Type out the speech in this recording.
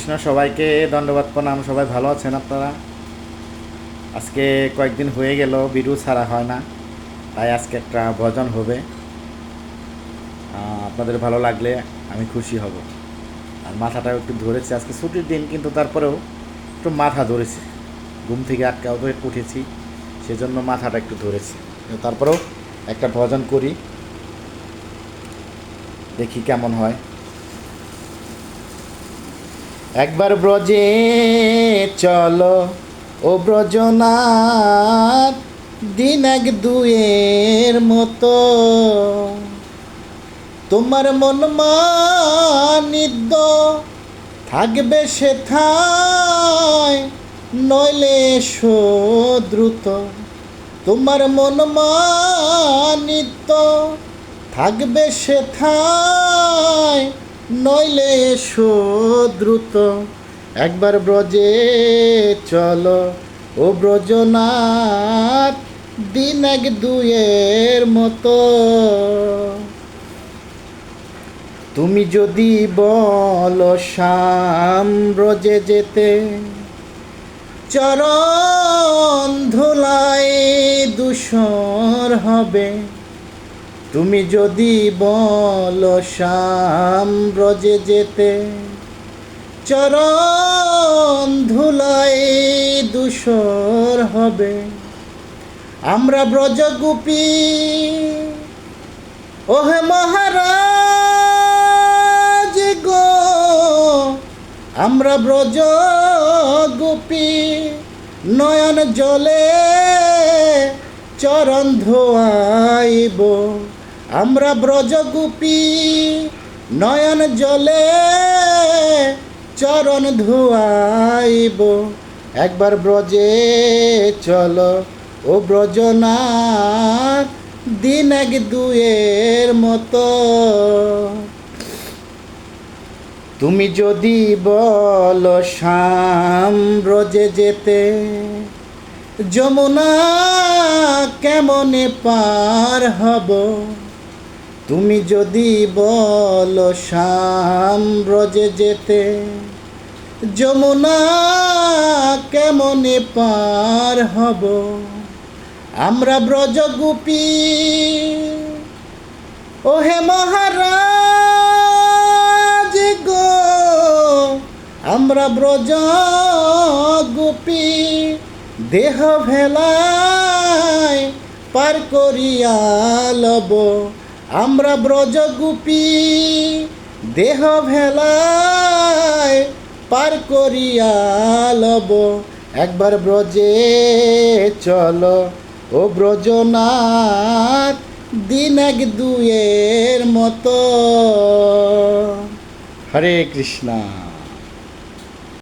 কৃষ্ণ, সবাইকে দণ্ডবাদ প্রণাম। সবাই ভালো আছেন আপনারা? আজকে কয়েকদিন হয়ে গেল ভিডিও ছাড়া হয় না, তাই আজকে একটা ভজন হবে। আপনাদের ভালো লাগলে আমি খুশি হব। আর মাথাটাও একটু ধরেছে, আজকে ছুটির দিন কিন্তু তারপরেও একটু মাথা ধরেছে। ঘুম থেকে আটকাও ধরে উঠেছি, সেজন্য মাথাটা একটু ধরেছে। তারপরেও একটা ভজন করি, দেখি কেমন হয়। একবার ব্রজে চলো ও ব্রজনাথ, দিন এক দুয়ের মতো, তোমার মন মানিদ্য থাকবে সেথায়, নইলে এসো দ্রুত। তোমার মন মানিদ্য থাকবে সেথায়, নইলে এসো দ্রুত। একবার ব্রজে চলো ও ব্রজনাথ, দিন এক দুয়ের মতো। তুমি যদি বলো শ্যাম ব্রজে যেতে, চরণ ধুলায় দূষর হবে। তুমি যদি বলো শ্যাম ব্রজে যেতে, চরণ ধুলায় দূষর হবে। আমরা ব্রজ গোপী ওহে মহারাজ গো, আমরা ব্রজ গোপী নয়ন জলে চরণ ধোয়াইব। আমরা ব্রজ গোপী নয়ন জলে চরণ ধোয়াইব। একবার ব্রজে চলো ও ব্রজনাথ, দিন এক দুয়ের মতো। তুমি যদি বলো শ্যাম ব্রজে যেতে, যমুনা কেমনে পার হব। তুমি যদি বলো শ্যাম ব্রজে যেতে, যমুনা কেমনে পার হব। আমরা ব্রজ গোপী ওহে মহারাজ গো, আমরা ব্রজ গোপী দেহ ভেলায় পার করিয়া লব। আমরা ব্রজ গোপী দেহ ভেলায় পার করিয়া লব। একবার ব্রজে চলো ও ব্রজনাথ, দিন এক দুয়ের মতো। হরে কৃষ্ণা।